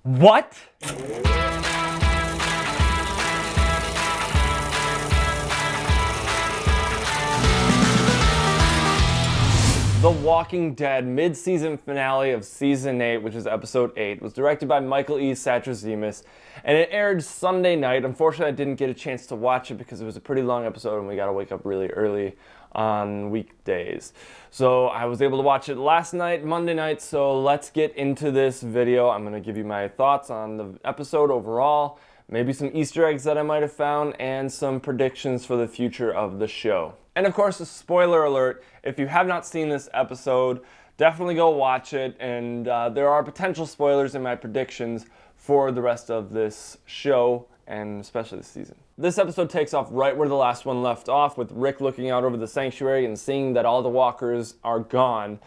What? The Walking Dead mid-season finale of Season 8, which is Episode 8, was directed by Michael E Satrazemis, and it aired Sunday night. Unfortunately, I didn't get a chance to watch it because it was a pretty long episode and we gotta wake up really early on weekdays. So I was able to watch it last night, Monday night, so let's get into this video. I'm gonna give you my thoughts on the episode overall, maybe some Easter eggs that I might have found, and some predictions for the future of the show. And of course, a spoiler alert, if you have not seen this episode, definitely go watch it, and there are potential spoilers in my predictions for the rest of this show, and especially this season. This episode takes off right where the last one left off, with Rick looking out over the sanctuary and seeing that all the walkers are gone.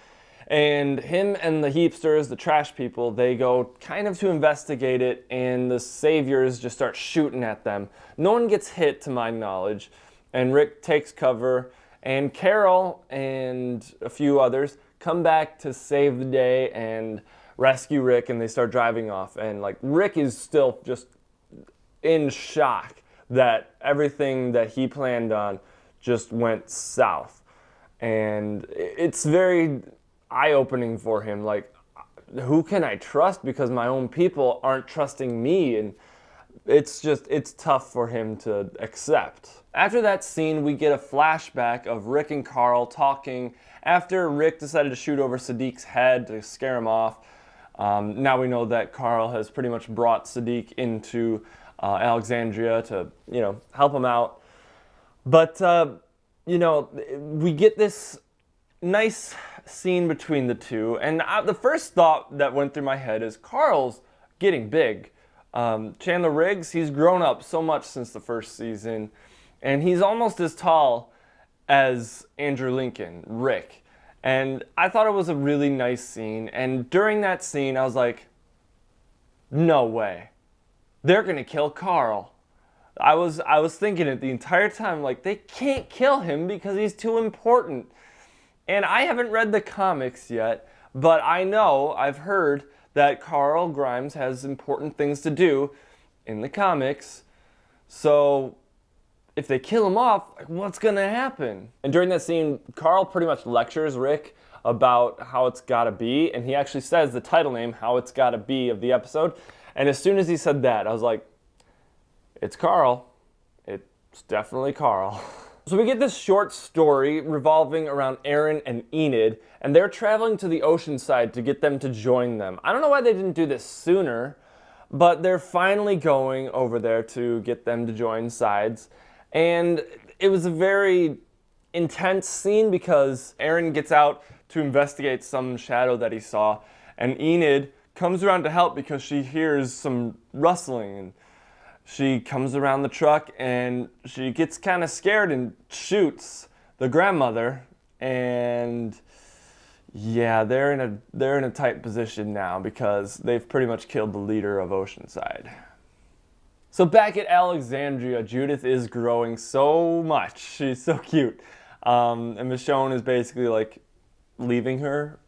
And him and the heapsters, the trash people, they go kind of to investigate it, and the saviors just start shooting at them. No one gets hit, to my knowledge. And Rick takes cover, and Carol and a few others come back to save the day and rescue Rick, and they start driving off. And like, Rick is still just in shock that everything that he planned on just went south. And it's very eye-opening for him. Like, who can I trust? Because my own people aren't trusting me, and it's tough for him to accept. After that scene, we get a flashback of Rick and Carl talking after Rick decided to shoot over Sadic's head to scare him off. Now we know that Carl has pretty much brought Sadic into Alexandria to, help him out. But, we get this nice scene between the two, and the first thought that went through my head is Carl's getting big. Chandler Riggs, he's grown up so much since the first season, and he's almost as tall as Andrew Lincoln, Rick. And I thought it was a really nice scene, and during that scene I was like, no way, they're gonna kill Carl. I was thinking it the entire time, like, they can't kill him because he's too important. And I haven't read the comics yet, but I've heard that Carl Grimes has important things to do in the comics. So if they kill him off, what's gonna happen? And during that scene, Carl pretty much lectures Rick about how it's gotta be, and he actually says the title name, How It's Gotta Be, of the episode. And as soon as he said that, I was like, it's Carl. It's definitely Carl. So we get this short story revolving around Aaron and Enid, and they're traveling to the ocean side to get them to join them. I don't know why they didn't do this sooner, but they're finally going over there to get them to join sides. And it was a very intense scene because Aaron gets out to investigate some shadow that he saw, and Enid comes around to help because she hears some rustling, and she comes around the truck and she gets kind of scared and shoots the grandmother. And yeah, they're in a tight position now because they've pretty much killed the leader of Oceanside. So back at Alexandria, Judith is growing so much. She's so cute. And Michonne is basically like leaving her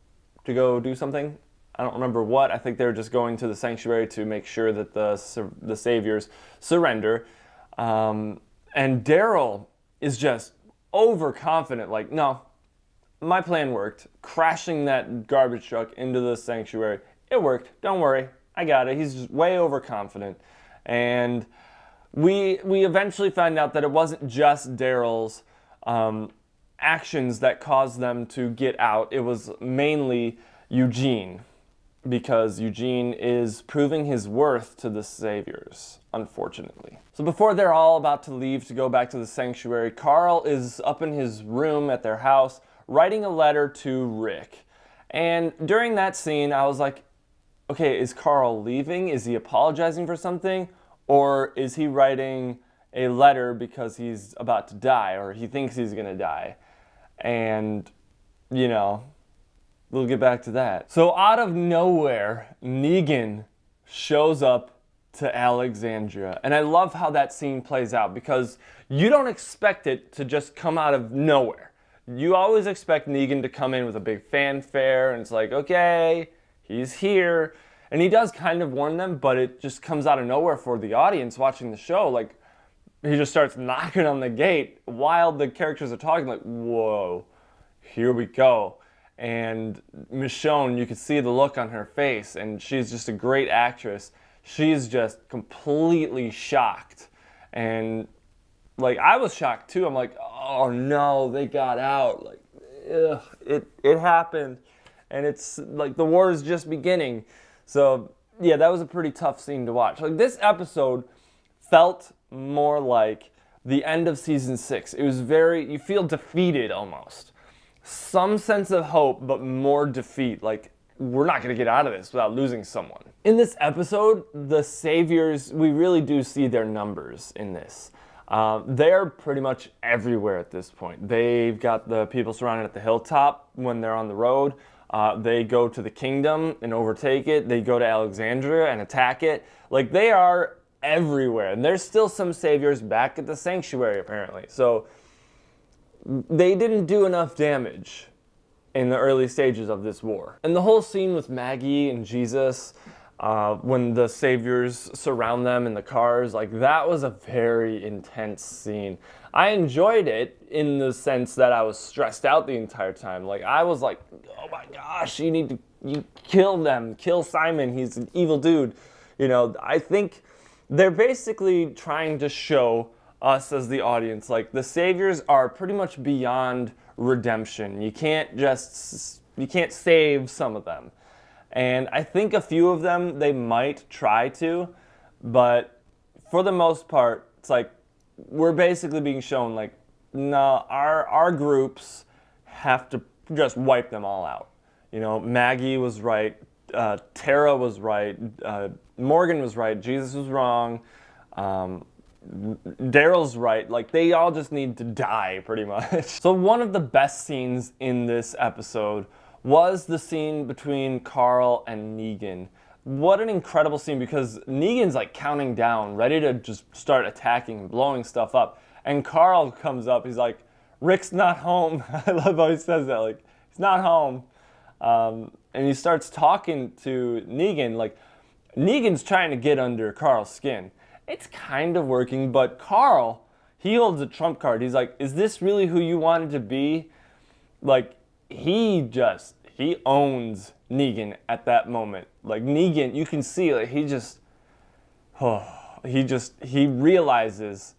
to go do something. I don't remember what. I think they're just going to the sanctuary to make sure that the saviors surrender. And Daryl is just overconfident, like, no, my plan worked. Crashing that garbage truck into the sanctuary, it worked. Don't worry, I got it. He's just way overconfident. And we eventually find out that it wasn't just Daryl's actions that caused them to get out. It was mainly Eugene, because Eugene is proving his worth to the saviors, unfortunately. So before they're all about to leave to go back to the sanctuary, Carl is up in his room at their house writing a letter to Rick. And during that scene, I was like, okay, is Carl leaving? Is he apologizing for something? Or is he writing a letter because he's about to die, or he thinks he's gonna die? And, we'll get back to that. So out of nowhere, Negan shows up to Alexandria. And I love how that scene plays out because you don't expect it to just come out of nowhere. You always expect Negan to come in with a big fanfare and it's like, okay, he's here. And he does kind of warn them, but it just comes out of nowhere for the audience watching the show. Like, he just starts knocking on the gate while the characters are talking, like, whoa, here we go. And Michonne, you could see the look on her face, and she's just a great actress. She's just completely shocked. And, like, I was shocked too. I'm like, oh no, they got out. Like, ugh, it happened. And it's like the war is just beginning. So, yeah, that was a pretty tough scene to watch. Like, this episode felt more like the end of season 6. It was you feel defeated almost. Some sense of hope, but more defeat. Like, we're not going to get out of this without losing someone. In this episode, the Saviors, we really do see their numbers in this. They're pretty much everywhere at this point. They've got the people surrounded at the hilltop when they're on the road. They go to the kingdom and overtake it. They go to Alexandria and attack it. Like, they are everywhere. And there's still some Saviors back at the sanctuary, apparently. So they didn't do enough damage in the early stages of this war. And the whole scene with Maggie and Jesus, when the Saviors surround them in the cars, like, that was a very intense scene. I enjoyed it in the sense that I was stressed out the entire time. Like, I was like, oh my gosh, you kill them, kill Simon, he's an evil dude. You know, I think they're basically trying to show us as the audience, like, the Saviors are pretty much beyond redemption. You can't save some of them. And I think a few of them, they might try to, but for the most part, it's like, we're basically being shown, like, no, our groups have to just wipe them all out. You know, Maggie was right, Tara was right, Morgan was right, Jesus was wrong, Daryl's right. Like, they all just need to die, pretty much. So one of the best scenes in this episode was the scene between Carl and Negan. What an incredible scene, because Negan's like counting down, ready to just start attacking and blowing stuff up. And Carl comes up, he's like, Rick's not home. I love how he says that, like, he's not home. And he starts talking to Negan, like, Negan's trying to get under Carl's skin. It's kind of working, but Carl, he holds a trump card. He's like, is this really who you wanted to be? Like, he owns Negan at that moment. Like, Negan, you can see, like, he realizes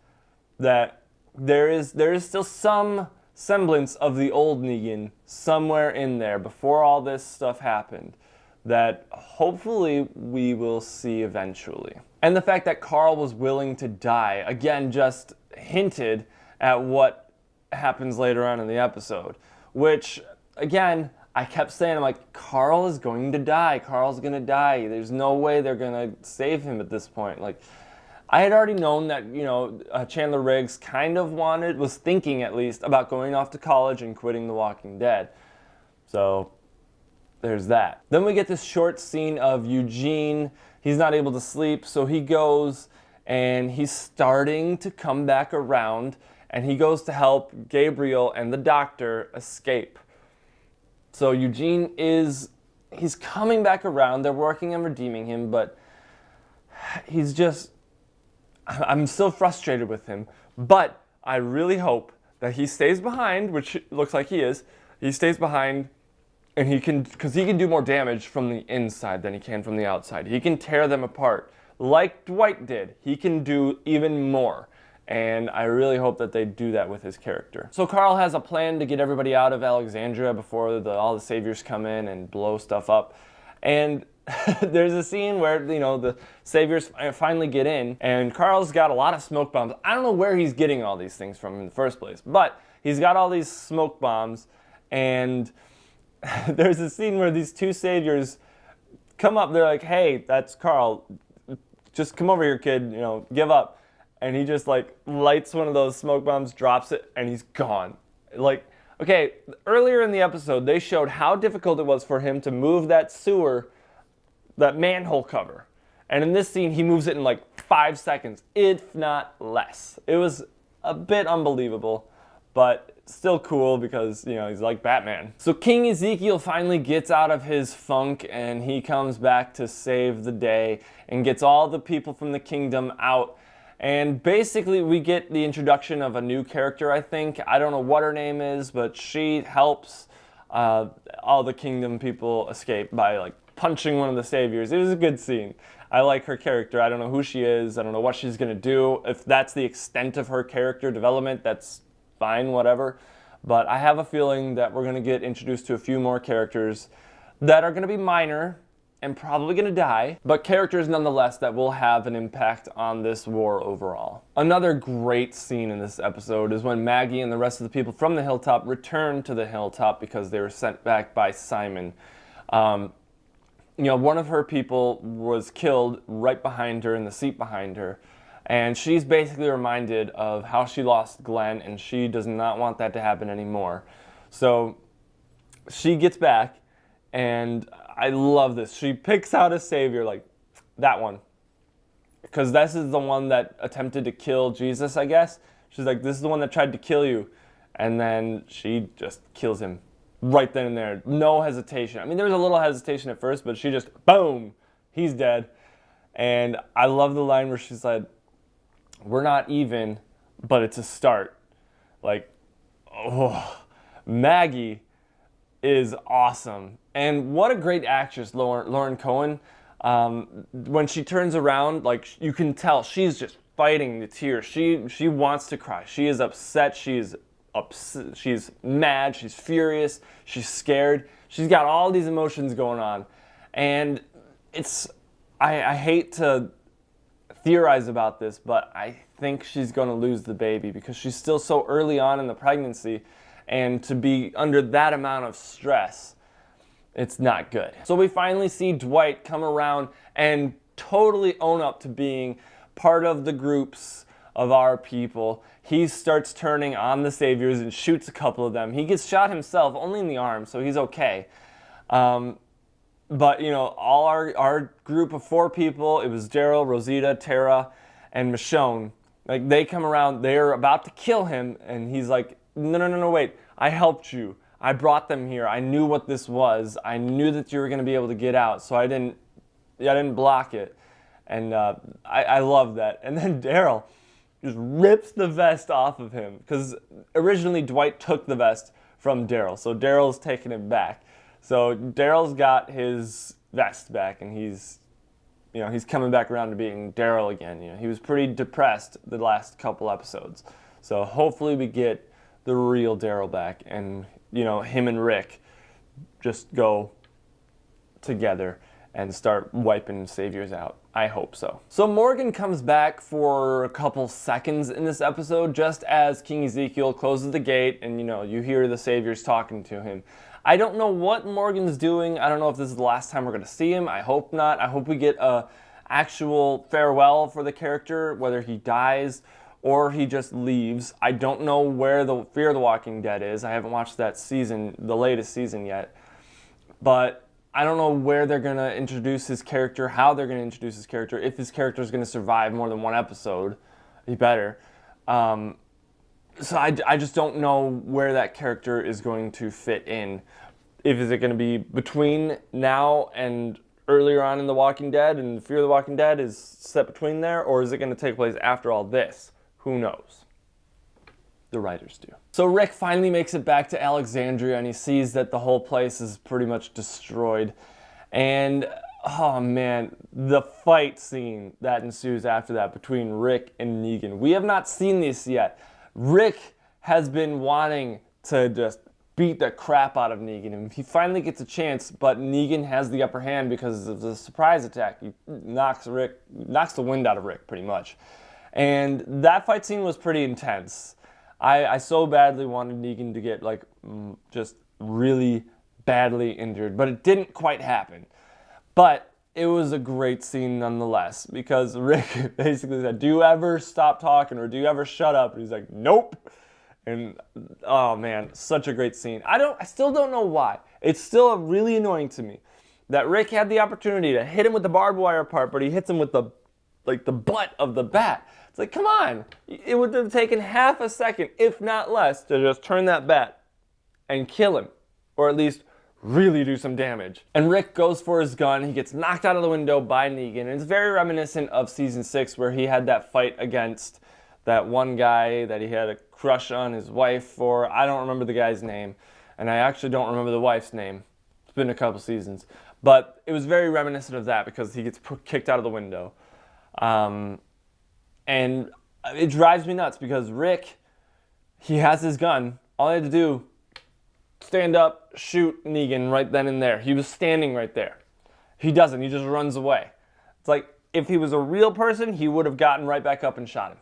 that there is still some semblance of the old Negan somewhere in there before all this stuff happened that hopefully we will see eventually. And the fact that Carl was willing to die, again, just hinted at what happens later on in the episode, which, again, I kept saying, I'm like, Carl is going to die. Carl's going to die. There's no way they're going to save him at this point. Like, I had already known that, you know, Chandler Riggs kind of was thinking at least, about going off to college and quitting The Walking Dead. So there's that. Then we get this short scene of Eugene. He's not able to sleep, so he goes and he's starting to come back around, and he goes to help Gabriel and the doctor escape. So Eugene he's coming back around. They're working on redeeming him, but I'm still frustrated with him. But I really hope that he stays behind, which looks like he is. He stays behind, and because he can do more damage from the inside than he can from the outside. He can tear them apart. Like Dwight did, he can do even more. And I really hope that they do that with his character. So Carl has a plan to get everybody out of Alexandria before all the Saviors come in and blow stuff up. And there's a scene where, you know, the Saviors finally get in, and Carl's got a lot of smoke bombs. I don't know where he's getting all these things from in the first place, but he's got all these smoke bombs, and there's a scene where these two Saviors come up. They're like, hey, that's Carl. Just come over here, kid, you know, give up. And he just, like, lights one of those smoke bombs, drops it, and he's gone. Like, okay, earlier in the episode, they showed how difficult it was for him to move that sewer, that manhole cover. And in this scene, he moves it in, like, 5 seconds, if not less. It was a bit unbelievable, but still cool because, you know, he's like Batman. So King Ezekiel finally gets out of his funk and he comes back to save the day and gets all the people from the kingdom out. And basically we get the introduction of a new character, I think. I don't know what her name is, but she helps all the kingdom people escape by like punching one of the saviors. It was a good scene. I like her character. I don't know who she is. I don't know what she's going to do. If that's the extent of her character development, that's fine, whatever. But I have a feeling that we're going to get introduced to a few more characters that are going to be minor and probably going to die, but characters nonetheless that will have an impact on this war overall. Another great scene in this episode is when Maggie and the rest of the people from the hilltop return to the hilltop because they were sent back by Simon. You know, one of her people was killed right behind her in the seat behind her. And she's basically reminded of how she lost Glenn, and she does not want that to happen anymore. So she gets back, and I love this. She picks out a savior, like that one. Because this is the one that attempted to kill Jesus, I guess. She's like, this is the one that tried to kill you. And then she just kills him right then and there. No hesitation. I mean, there was a little hesitation at first, but she just, boom, he's dead. And I love the line where she's like, we're not even, but it's a start. Like, oh, Maggie is awesome. And what a great actress, Lauren Cohen. When she turns around, like, you can tell she's just fighting the tears. She wants to cry. She is upset. She's mad. She's furious. She's scared. She's got all these emotions going on. And it's, I hate to theorize about this, but I think she's going to lose the baby because she's still so early on in the pregnancy, and to be under that amount of stress, it's not good. So we finally see Dwight come around and totally own up to being part of the groups of our people. He starts turning on the saviors and shoots a couple of them. He gets shot himself, only in the arm, so he's okay. But, you know, all our group of 4 people, it was Daryl, Rosita, Tara, and Michonne. Like, they come around, they're about to kill him, and he's like, no, wait, I helped you. I brought them here. I knew what this was. I knew that you were going to be able to get out, so I didn't block it. And I love that. And then Daryl just rips the vest off of him, because originally Dwight took the vest from Daryl, so Daryl's taking it back. So Daryl's got his vest back, and he's coming back around to being Daryl again. You know, he was pretty depressed the last couple episodes. So hopefully we get the real Daryl back, and, you know, him and Rick just go together and start wiping saviors out. I hope so. So Morgan comes back for a couple seconds in this episode, just as King Ezekiel closes the gate, and, you know, you hear the saviors talking to him. I don't know what Morgan's doing. I don't know if this is the last time we're going to see him. I hope not. I hope we get a actual farewell for the character, whether he dies or he just leaves. I don't know where the Fear the Walking Dead is. I haven't watched that season, the latest season yet. But I don't know where they're going to introduce his character, how they're going to introduce his character, if his character is going to survive more than one episode. He better. So I just don't know where that character is going to fit in. Is it going to be between now and earlier on in The Walking Dead, and Fear the Walking Dead is set between there, or is it going to take place after all this? Who knows? The writers do. So Rick finally makes it back to Alexandria, and he sees that the whole place is pretty much destroyed. And, oh man, the fight scene that ensues after that between Rick and Negan. We have not seen this yet. Rick has been wanting to just beat the crap out of Negan, and he finally gets a chance, but Negan has the upper hand because of the surprise attack. He knocks the wind out of Rick, pretty much. And that fight scene was pretty intense. I so badly wanted Negan to get, like, just really badly injured, but it didn't quite happen. But it was a great scene nonetheless, because Rick basically said, do you ever stop talking, or do you ever shut up? And he's like, nope. And, oh man, such a great scene. I still don't know why. It's still really annoying to me that Rick had the opportunity to hit him with the barbed wire part, but he hits him with the like the butt of the bat. It's like, come on. It would have taken half a second, if not less, to just turn that bat and kill him. Or at least really do some damage. And Rick goes for his gun. He gets knocked out of the window by Negan. And it's very reminiscent of season 6 where he had that fight against that one guy that he had a crush on his wife for. I don't remember the guy's name. And I actually don't remember the wife's name. It's been a couple seasons. But it was very reminiscent of that because he gets kicked out of the window. And it drives me nuts because Rick, he has his gun. All he had to do, stand up, shoot Negan right then and there. He was standing right there. He doesn't. He just runs away. It's like if he was a real person, he would have gotten right back up and shot him.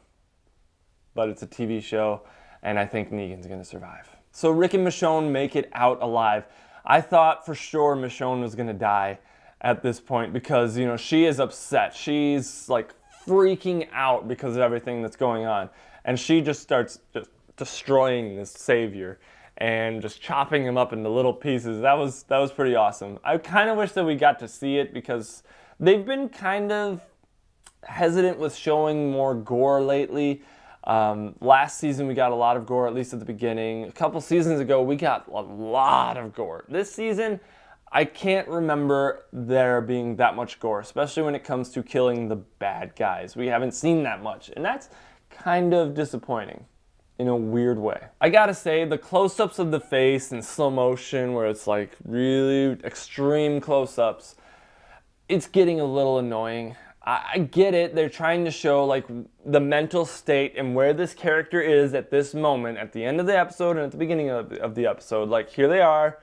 But it's a TV show, and I think Negan's going to survive. So Rick and Michonne make it out alive. I thought for sure Michonne was going to die at this point because, you know, she is upset. She's like freaking out because of everything that's going on. And she just starts just destroying this savior and just chopping him up into little pieces. That was pretty awesome. I kind of wish that we got to see it because they've been kind of hesitant with showing more gore lately. Last season we got a lot of gore, at least at the beginning. A couple seasons ago we got a lot of gore. This season I can't remember there being that much gore, especially when it comes to killing the bad guys. We haven't seen that much, and that's kind of disappointing in a weird way. I gotta say, the close-ups of the face in slow motion where it's like really extreme close-ups, it's getting a little annoying. I get it, they're trying to show like the mental state and where this character is at this moment, at the end of the episode and at the beginning of the episode. Like, here they are.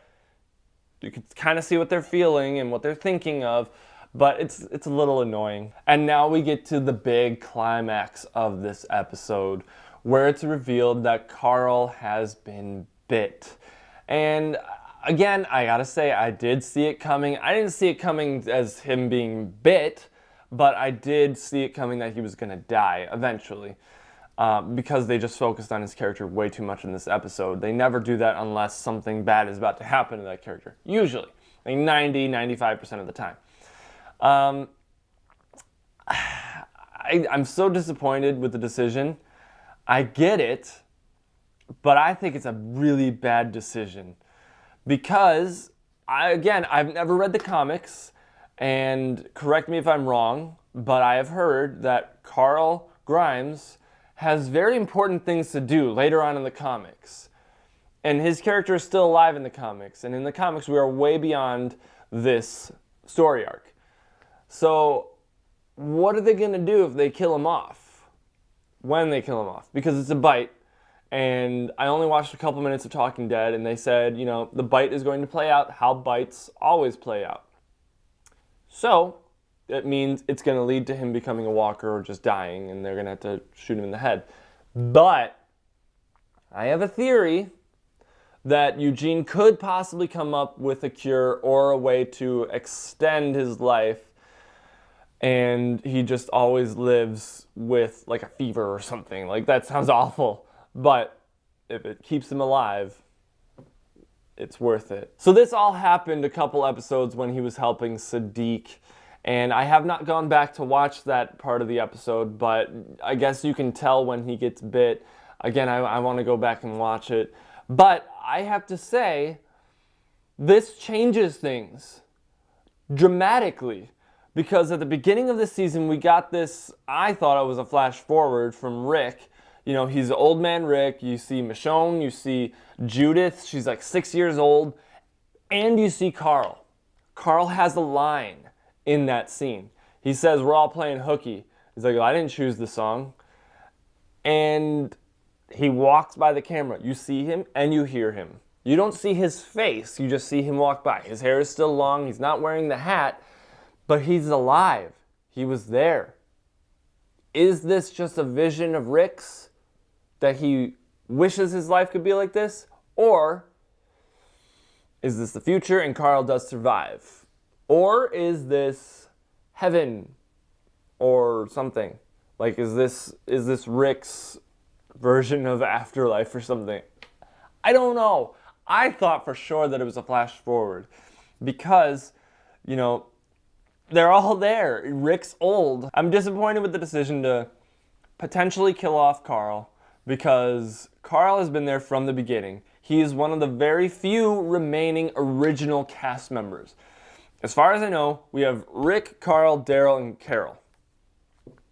You can kind of see what they're feeling and what they're thinking of, but it's a little annoying. And now we get to the big climax of this episode, where it's revealed that Carl has been bit. And again, I gotta say, I did see it coming. I didn't see it coming as him being bit, but I did see it coming that he was gonna die eventually. Because they just focused on his character way too much in this episode. They never do that unless something bad is about to happen to that character. Usually. Like 90-95% of the time. I'm so disappointed with the decision. I get it, but I think it's a really bad decision. Because, I've never read the comics, and correct me if I'm wrong, but I have heard that Carl Grimes has very important things to do later on in the comics. And his character is still alive in the comics. And in the comics, we are way beyond this story arc. So, what are they going to do if they kill him off? When they kill him off? Because it's a bite. And I only watched a couple minutes of Talking Dead, and they said, you know, the bite is going to play out how bites always play out. So, it means it's going to lead to him becoming a walker or just dying, and they're going to have to shoot him in the head. But I have a theory that Eugene could possibly come up with a cure or a way to extend his life, and he just always lives with like a fever or something. Like, that sounds awful, but if it keeps him alive, it's worth it. So this all happened a couple episodes when he was helping Sadic. And I have not gone back to watch that part of the episode, but I guess you can tell when he gets bit. Again, I want to go back and watch it. But I have to say, this changes things dramatically. Because at the beginning of the season, we got this, I thought it was a flash forward from Rick. You know, he's old man Rick. You see Michonne, you see Judith, she's like 6 years old. And you see Carl. Carl has a line in that scene. He says, we're all playing hooky. He's like, well, I didn't choose the song. And he walks by the camera. You see him and you hear him. You don't see his face. You just see him walk by. His hair is still long. He's not wearing the hat, but he's alive. He was there. Is this just a vision of Rick's that he wishes his life could be like this? Or is this the future and Carl does survive? Or is this heaven or something? Like, is this Rick's version of afterlife or something? I don't know. I thought for sure that it was a flash forward because, you know, they're all there. Rick's old. I'm disappointed with the decision to potentially kill off Carl, because Carl has been there from the beginning. He is one of the very few remaining original cast members. As far as I know, we have Rick, Carl, Daryl, and Carol.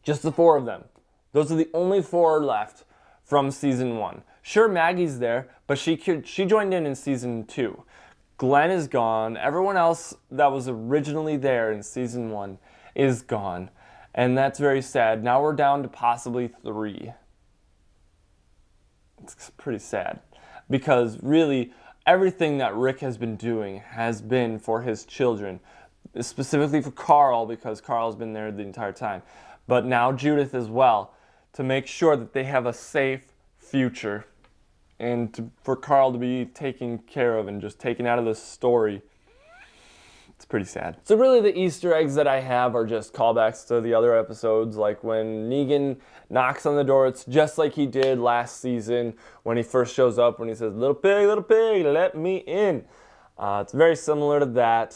Just the 4 of them. Those are the only 4 left from season 1. Sure, Maggie's there, but she joined in season 2. Glenn is gone. Everyone else that was originally there in season 1 is gone. And that's very sad. Now we're down to possibly 3. It's pretty sad. Because really, everything that Rick has been doing has been for his children. Specifically for Carl, because Carl's been there the entire time. But now Judith as well, to make sure that they have a safe future. And for Carl to be taken care of and just taken out of the story. It's pretty sad. So really the Easter eggs that I have are just callbacks to the other episodes, like when Negan knocks on the door. It's just like he did last season when he first shows up, when he says, little pig, let me in." It's very similar to that.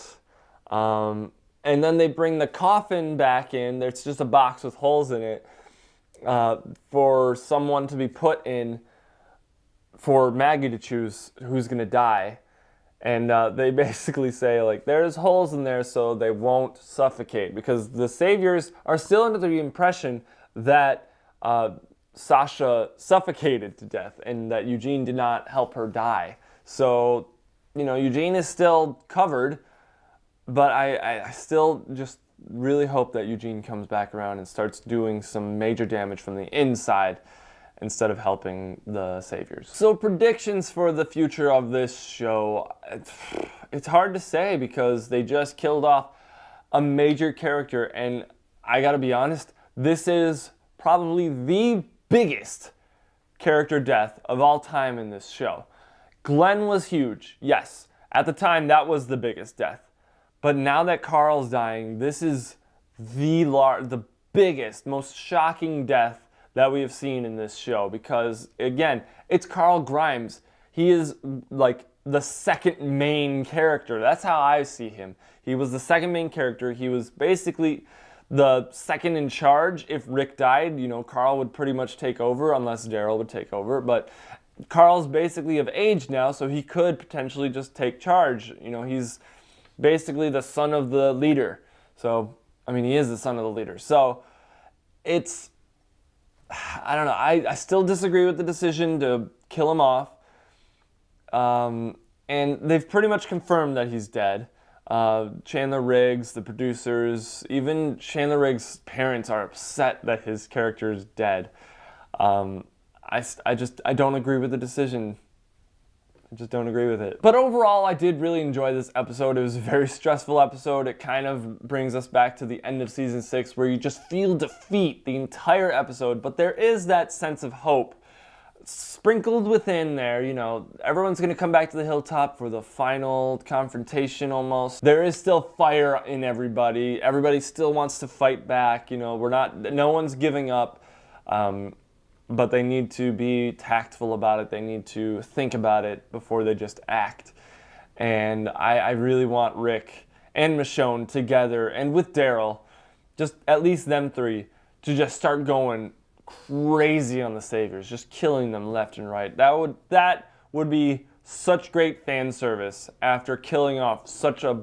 And then they bring the coffin back in. There's just a box with holes in it for someone to be put in, for Maggie to choose who's going to die. And they basically say, like, there's holes in there so they won't suffocate. Because the Saviors are still under the impression that Sasha suffocated to death and that Eugene did not help her die. So, you know, Eugene is still covered, but I still just really hope that Eugene comes back around and starts doing some major damage from the inside instead of helping the Saviors. So predictions for the future of this show. It's hard to say because they just killed off a major character, and I gotta be honest, this is probably the biggest character death of all time in this show. Glenn was huge, yes. At the time, that was the biggest death. But now that Carl's dying, this is the biggest, most shocking death that we have seen in this show, because again, it's Carl Grimes. He is like the second main character. That's how I see him. He was the second main character. He was basically the second in charge. If Rick died, you know, Carl would pretty much take over, unless Daryl would take over. But Carl's basically of age now, so he could potentially just take charge. You know, he's basically the son of the leader. So, I mean, he is the son of the leader. So, it's, I don't know. I still disagree with the decision to kill him off. And they've pretty much confirmed that he's dead. Chandler Riggs, the producers, even Chandler Riggs' parents are upset that his character is dead. I don't agree with the decision. I just don't agree with it. But overall, I did really enjoy this episode. It was a very stressful episode. It kind of brings us back to the end of season 6, where you just feel defeat the entire episode. But there is that sense of hope sprinkled within there. You know, everyone's going to come back to the hilltop for the final confrontation almost. There is still fire in everybody. Everybody still wants to fight back. You know, no one's giving up. But they need to be tactful about it. They need to think about it before they just act. And I really want Rick and Michonne together, and with Daryl, just at least them 3, to just start going crazy on the Saviors, just killing them left and right. That would be such great fan service after killing off such a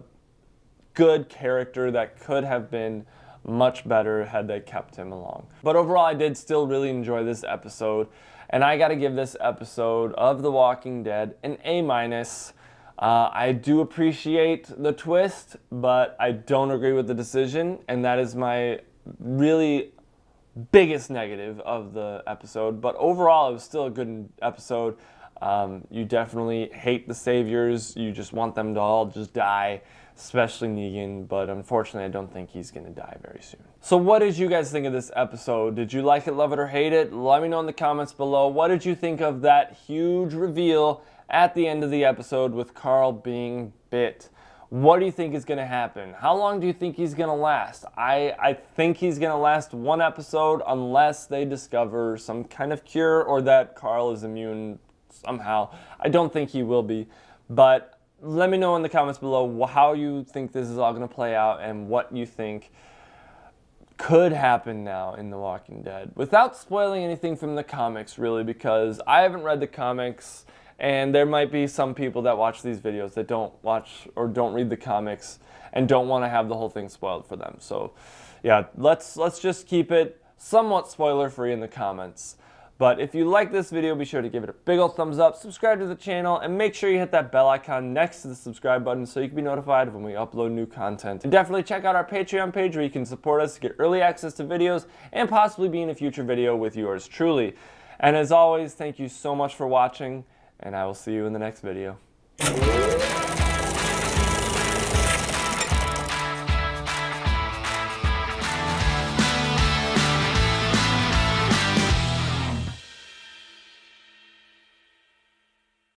good character that could have been much better had they kept him along. But overall, I did still really enjoy this episode, and I gotta give this episode of The Walking Dead an A-. I do appreciate the twist, but I don't agree with the decision, and that is my really biggest negative of the episode. But overall, it was still a good episode. You definitely hate the Saviors. You just want them to all just die, especially Negan, but unfortunately I don't think he's gonna die very soon. So what did you guys think of this episode? Did you like it, love it, or hate it? Let me know in the comments below. What did you think of that huge reveal at the end of the episode with Carl being bit? What do you think is gonna happen? How long do you think he's gonna last? I think he's gonna last 1 episode unless they discover some kind of cure or that Carl is immune somehow. I don't think he will be, but let me know in the comments below how you think this is all going to play out and what you think could happen now in The Walking Dead, without spoiling anything from the comics, really, because I haven't read the comics, and there might be some people that watch these videos that don't watch or don't read the comics and don't want to have the whole thing spoiled for them. So yeah, let's just keep it somewhat spoiler free in the comments. But if you like this video, be sure to give it a big old thumbs up, subscribe to the channel, and make sure you hit that bell icon next to the subscribe button so you can be notified when we upload new content. And definitely check out our Patreon page where you can support us to get early access to videos and possibly be in a future video with yours truly. And as always, thank you so much for watching, and I will see you in the next video.